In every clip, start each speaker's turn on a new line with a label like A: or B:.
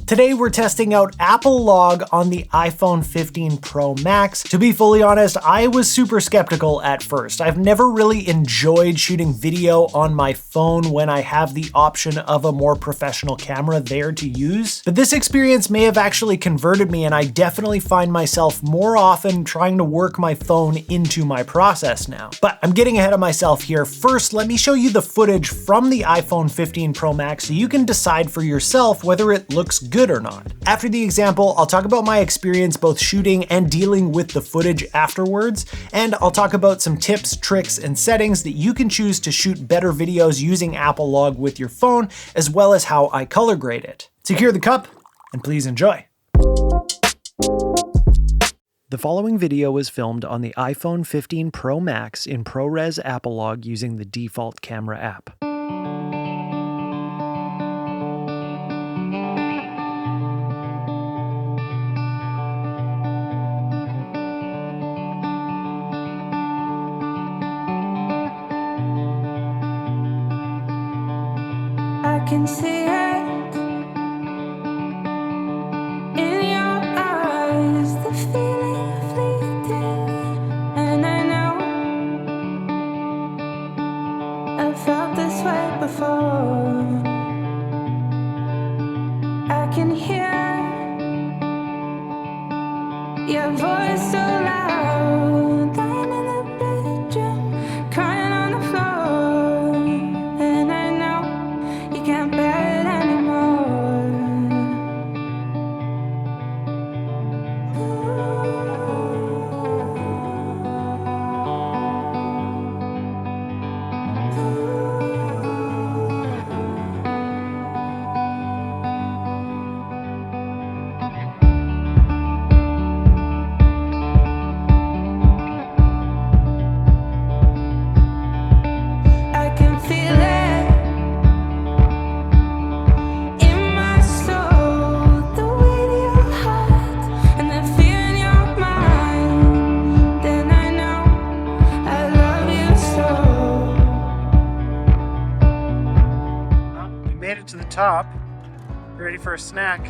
A: Today we're testing out Apple Log on the iPhone 15 Pro Max. To be fully honest, I was super skeptical at first. I've never really enjoyed shooting video on my phone when I have the option of a more professional camera there to use. But this experience may have actually converted me, and I definitely find myself more often trying to work my phone into my process now. But I'm getting ahead of myself here. First, let me show you the footage from the iPhone 15 Pro Max so you can decide for yourself whether it looks good or not. After the example, I'll talk about my experience both shooting and dealing with the footage afterwards, and I'll talk about some tips, tricks, and settings that you can choose to shoot better videos using Apple Log with your phone, as well as how I color grade it. Secure the cup, and please enjoy. The following video was filmed on the iPhone 15 Pro Max in ProRes Apple Log using the default camera app.
B: I can see it in your eyes, the feeling fleeting, and I know I've felt this way before. I can hear your voice so loud, lying in the bedroom, crying on the floor, and I know you can't bear it anymore. I can feel it in my soul, the weight of your heart and the fear in your mind. Then I know I love you so.
A: Well, we made it to the top. Ready for a snack.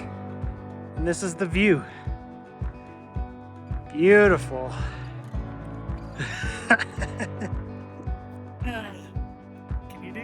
A: And this is the view. Beautiful. Can you do?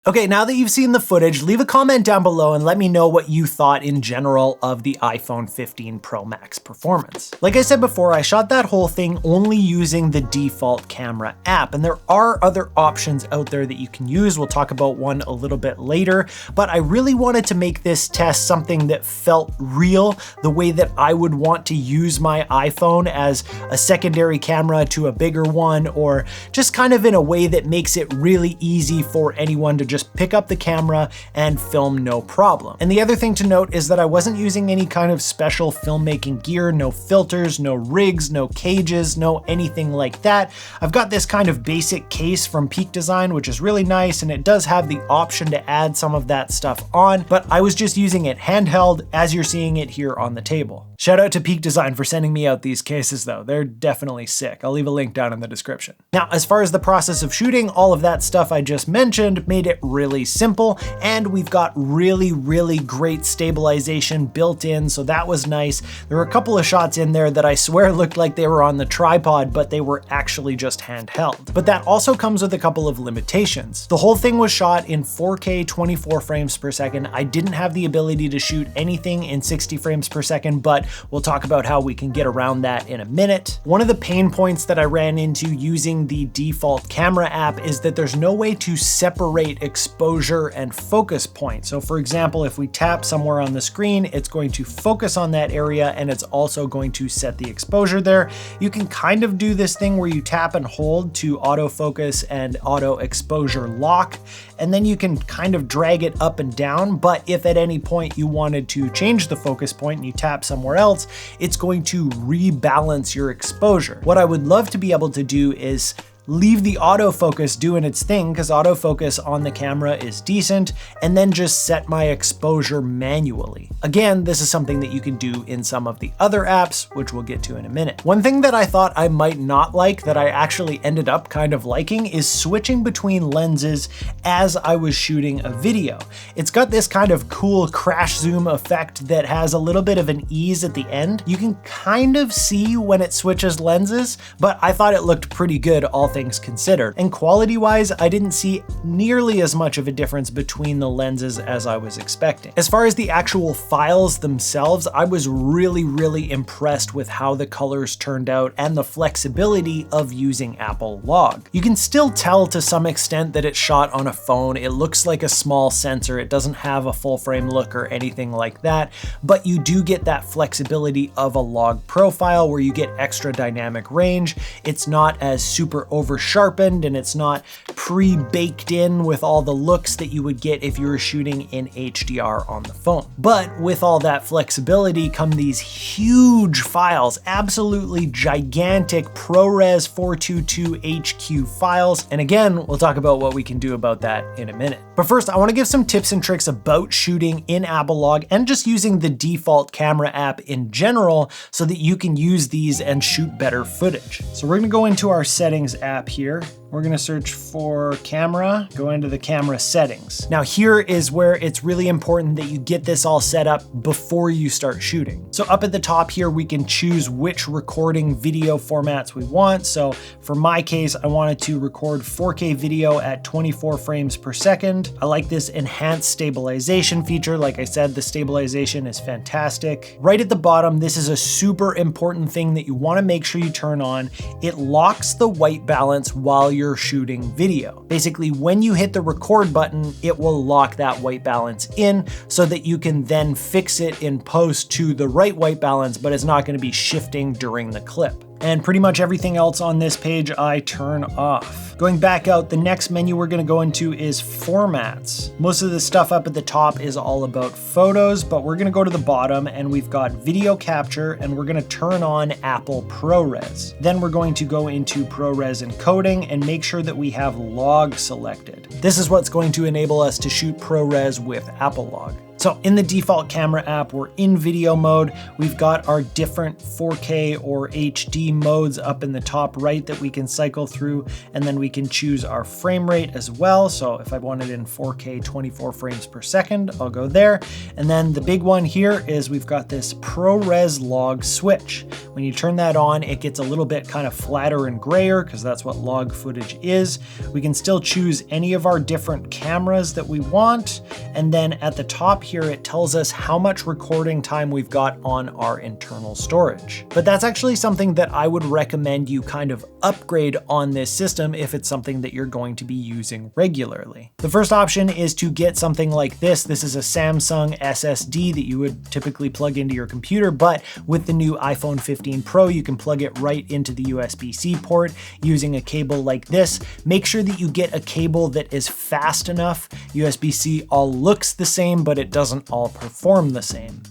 A: Okay, now that you've seen the footage, leave a comment down below and let me know what you thought in general of the iPhone 15 Pro Max performance. Like I said before, I shot that whole thing only using the default camera app, and there are other options out there that you can use. We'll talk about one a little bit later, but I really wanted to make this test something that felt real, the way that I would want to use my iPhone as a secondary camera to a bigger one, or just kind of in a way that makes it really easy for anyone to just pick up the camera and film no problem. And the other thing to note is that I wasn't using any kind of special filmmaking gear, no filters, no rigs, no cages, no anything like that. I've got this kind of basic case from Peak Design, which is really nice, and it does have the option to add some of that stuff on, but I was just using it handheld as you're seeing it here on the table. Shout out to Peak Design for sending me out these cases though. They're definitely sick. I'll leave a link down in the description. Now, as far as the process of shooting, all of that stuff I just mentioned made it really simple, and we've got really great stabilization built in, so that was nice. There were a couple of shots in there that I swear looked like they were on the tripod, but they were actually just handheld. But that also comes with a couple of limitations. The whole thing was shot in 4K 24 frames per second. I didn't have the ability to shoot anything in 60 frames per second, but we'll talk about how we can get around that in a minute. One of the pain points that I ran into using the default camera app is that there's no way to separate exposure and focus point. So for example, if we tap somewhere on the screen, it's going to focus on that area, and it's also going to set the exposure there. You can kind of do this thing where you tap and hold to autofocus and auto exposure lock, and then you can kind of drag it up and down. But if at any point you wanted to change the focus point and you tap somewhere else, it's going to rebalance your exposure. What I would love to be able to do is leave the autofocus doing its thing, because autofocus on the camera is decent, and then just set my exposure manually. Again, this is something that you can do in some of the other apps, which we'll get to in a minute. One thing that I thought I might not like that I actually ended up kind of liking is switching between lenses as I was shooting a video. It's got this kind of cool crash zoom effect that has a little bit of an ease at the end. You can kind of see when it switches lenses, but I thought it looked pretty good, all things considered. And quality-wise, I didn't see nearly as much of a difference between the lenses as I was expecting. As far as the actual files themselves, I was really impressed with how the colors turned out and the flexibility of using Apple Log. You can still tell to some extent that it's shot on a phone. It looks like a small sensor. It doesn't have a full frame look or anything like that, but you do get that flexibility of a log profile where you get extra dynamic range. It's not as super over sharpened, and it's not pre-baked in with all the looks that you would get if you were shooting in HDR on the phone. But with all that flexibility come these huge files, absolutely gigantic ProRes 422 HQ files. And again, we'll talk about what we can do about that in a minute. But first, I want to give some tips and tricks about shooting in Apple Log and just using the default camera app in general so that you can use these and shoot better footage. So we're going to go into our settings app here. We're going to search for camera, go into the camera settings. Now here is where it's really important that you get this all set up before you start shooting. So up at the top here, we can choose which recording video formats we want. So for my case, I wanted to record 4K video at 24 frames per second. I like this enhanced stabilization feature. Like I said, the stabilization is fantastic. Right at the bottom, this is a super important thing that you want to make sure you turn on. It locks the white balance while you're shooting video. Basically, when you hit the record button, it will lock that white balance in so that you can then fix it in post to the right white balance, but it's not going to be shifting during the clip. And pretty much everything else on this page I turn off. Going back out, the next menu we're going to go into is formats. Most of the stuff up at the top is all about photos, but we're going to go to the bottom and we've got video capture, and we're going to turn on Apple ProRes. Then we're going to go into ProRes encoding and make sure that we have log selected. This is what's going to enable us to shoot ProRes with Apple Log. So in the default camera app, we're in video mode. We've got our different 4K or HD modes up in the top right that we can cycle through, and then we can choose our frame rate as well. So if I want it in 4K 24 frames per second, I'll go there. And then the big one here is we've got this ProRes log switch. When you turn that on, it gets a little bit kind of flatter and grayer because that's what log footage is. We can still choose any of our different cameras that we want. And then at the top here, it tells us how much recording time we've got on our internal storage. But that's actually something that I would recommend you kind of upgrade on this system if it's something that you're going to be using regularly. The first option is to get something like this. This is a Samsung SSD that you would typically plug into your computer, but with the new iPhone 15 Pro, you can plug it right into the USB-C port using a cable like this. Make sure that you get a cable that is fast enough. USB-C all looks the same, but it doesn't all perform the same.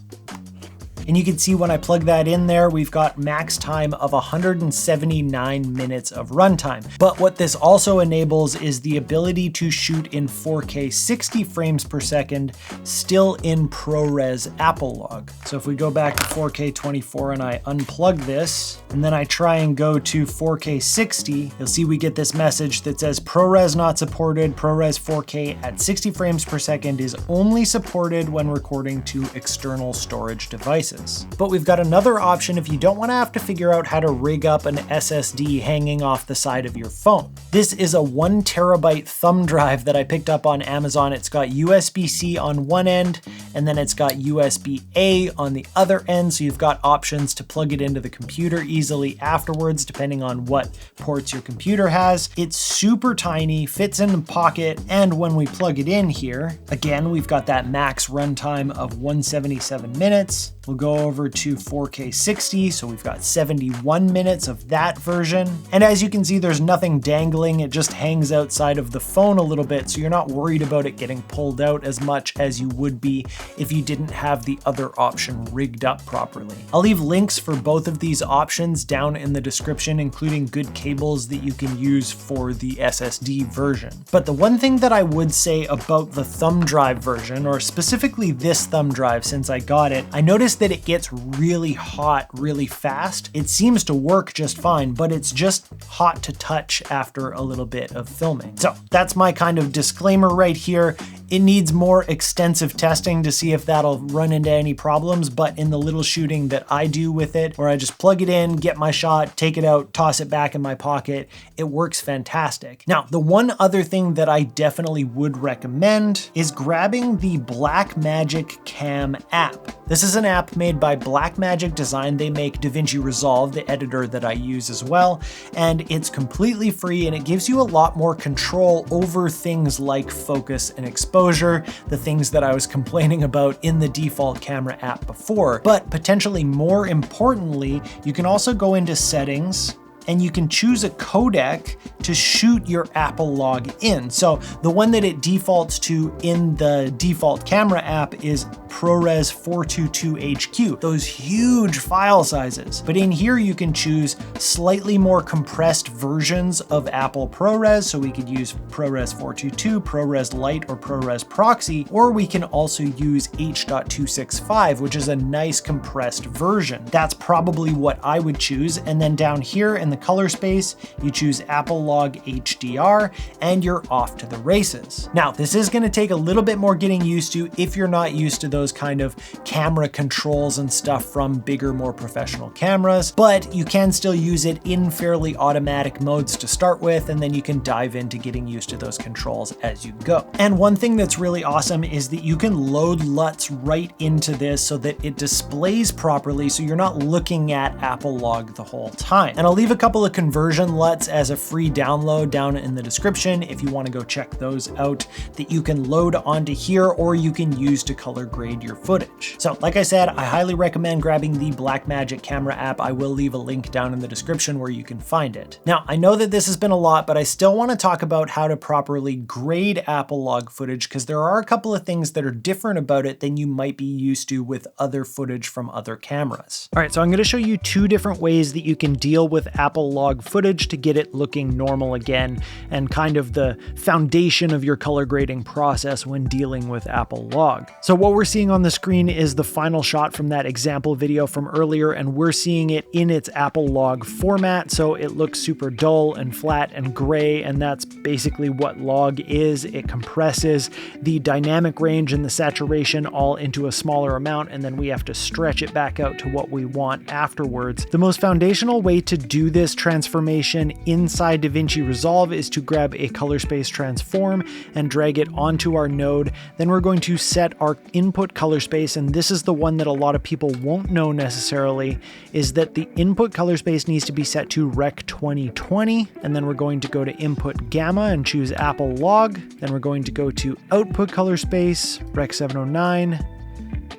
A: And you can see when I plug that in there, we've got max time of 179 minutes of runtime. But what this also enables is the ability to shoot in 4K 60 frames per second, still in ProRes Apple Log. So if we go back to 4K 24 and I unplug this, and then I try and go to 4K 60, you'll see we get this message that says ProRes not supported. ProRes 4K at 60 frames per second is only supported when recording to external storage devices. But we've got another option if you don't want to have to figure out how to rig up an SSD hanging off the side of your phone. This is a 1 terabyte thumb drive that I picked up on Amazon. It's got USB-C on one end, and then it's got USB-A on the other end, so you've got options to plug it into the computer easily afterwards, depending on what ports your computer has. It's super tiny, fits in the pocket, and when we plug it in here, again, we've got that max runtime of 177 minutes. We'll go go over to 4K 60, so we've got 71 minutes of that version. And as you can see, there's nothing dangling, it just hangs outside of the phone a little bit, so you're not worried about it getting pulled out as much as you would be if you didn't have the other option rigged up properly. I'll leave links for both of these options down in the description, including good cables that you can use for the SSD version. But the one thing that I would say about the thumb drive version, or specifically this thumb drive since I got it, I noticed that it gets really hot really fast. It seems to work just fine, but it's just hot to touch after a little bit of filming. So that's my kind of disclaimer right here. It needs more extensive testing to see if that'll run into any problems, but in the little shooting that I do with it, where I just plug it in, get my shot, take it out, toss it back in my pocket, it works fantastic. Now, the one other thing that I definitely would recommend is grabbing the Blackmagic Cam app. This is an app made by Blackmagic Design. They make DaVinci Resolve, the editor that I use as well, and it's completely free and it gives you a lot more control over things like focus and exposure, the things that I was complaining about in the default camera app before. But potentially more importantly, you can also go into settings and you can choose a codec to shoot your Apple Log in. So the one that it defaults to in the default camera app is ProRes 422HQ, those huge file sizes. But in here you can choose slightly more compressed versions of Apple ProRes. So we could use ProRes 422, ProRes Lite, or ProRes Proxy, or we can also use H.265, which is a nice compressed version. That's probably what I would choose. And then down here in the color space, you choose Apple Log HDR and you're off to the races. Now, this is gonna take a little bit more getting used to if you're not used to those kind of camera controls and stuff from bigger, more professional cameras, but you can still use it in fairly automatic modes to start with, and then you can dive into getting used to those controls as you go. And one thing that's really awesome is that you can load Luts right into this so that it displays properly, so you're not looking at Apple Log the whole time. And I'll leave a couple of conversion Luts as a free download down in the description if you want to go check those out, that you can load onto here or you can use to color grade your footage. So like I said, I highly recommend grabbing the Blackmagic camera app. I will leave a link down in the description where you can find it. Now, I know that this has been a lot, but I still want to talk about how to properly grade Apple Log footage, because there are a couple of things that are different about it than you might be used to with other footage from other cameras. All right, so I'm going to show you two different ways that you can deal with Apple Log footage to get it looking normal again, and kind of the foundation of your color grading process when dealing with Apple Log. So what we're seeing on the screen is the final shot from that example video from earlier, and we're seeing it in its Apple Log format, so it looks super dull and flat and gray, and that's basically what Log is. It compresses the dynamic range and the saturation all into a smaller amount, and then we have to stretch it back out to what we want afterwards. The most foundational way to do this transformation inside DaVinci Resolve is to grab a color space transform and drag it onto our node. Then we're going to set our input color space, and this is the one that a lot of people won't know necessarily, is that the input color space needs to be set to Rec 2020, and then we're going to go to input gamma and choose Apple Log. Then we're going to go to output color space, Rec 709,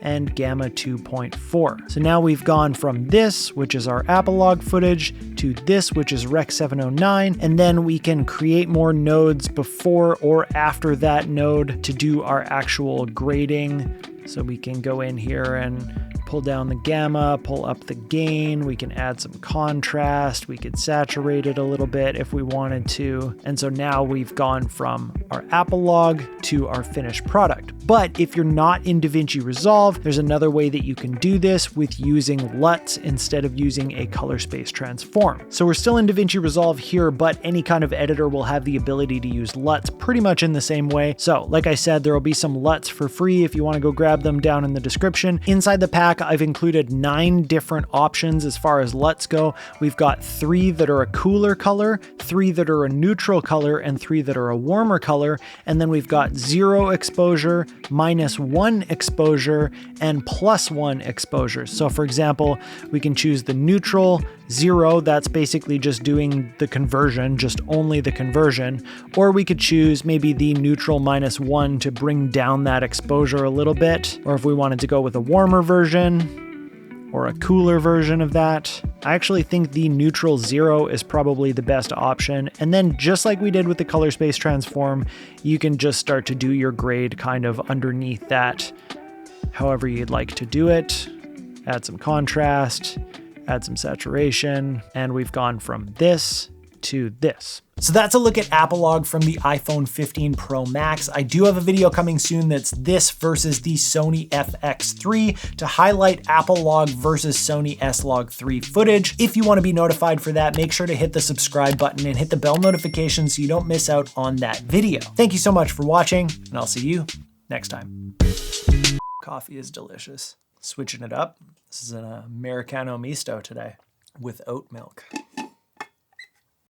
A: and gamma 2.4. So now we've gone from this, which is our Apple Log footage, to this, which is Rec 709, and then we can create more nodes before or after that node to do our actual grading. So we can go in here and pull down the gamma, pull up the gain, we can add some contrast, we could saturate it a little bit if we wanted to. And so now we've gone from our Apple Log to our finished product. But if you're not in DaVinci Resolve, there's another way that you can do this with using Luts instead of using a color space transform. So we're still in DaVinci Resolve here, but any kind of editor will have the ability to use Luts pretty much in the same way. So like I said, there will be some Luts for free if you want to go grab them down in the description. Inside the pack, I've included 9 different options as far as Luts go. We've got 3 that are a cooler color, 3 that are a neutral color, and 3 that are a warmer color. And then we've got 0 exposure, -1 exposure, and +1 exposure. So for example, we can choose the neutral, 0, that's basically just doing the conversion, just only the conversion. Or we could choose maybe the neutral -1 to bring down that exposure a little bit. Or if we wanted to go with a warmer version, or a cooler version of that. I actually think the neutral 0 is probably the best option. And then just like we did with the color space transform, you can just start to do your grade kind of underneath that, however you'd like to do it. Add some contrast, add some saturation, and we've gone from this to this. So that's a look at Apple Log from the iPhone 15 Pro Max. I do have a video coming soon that's this versus the Sony FX3 to highlight Apple Log versus Sony S-Log 3 footage. If you want to be notified for that, make sure to hit the subscribe button and hit the bell notification so you don't miss out on that video. Thank you so much for watching, and I'll see you next time. Coffee is delicious. Switching it up. This is an Americano Misto today with oat milk.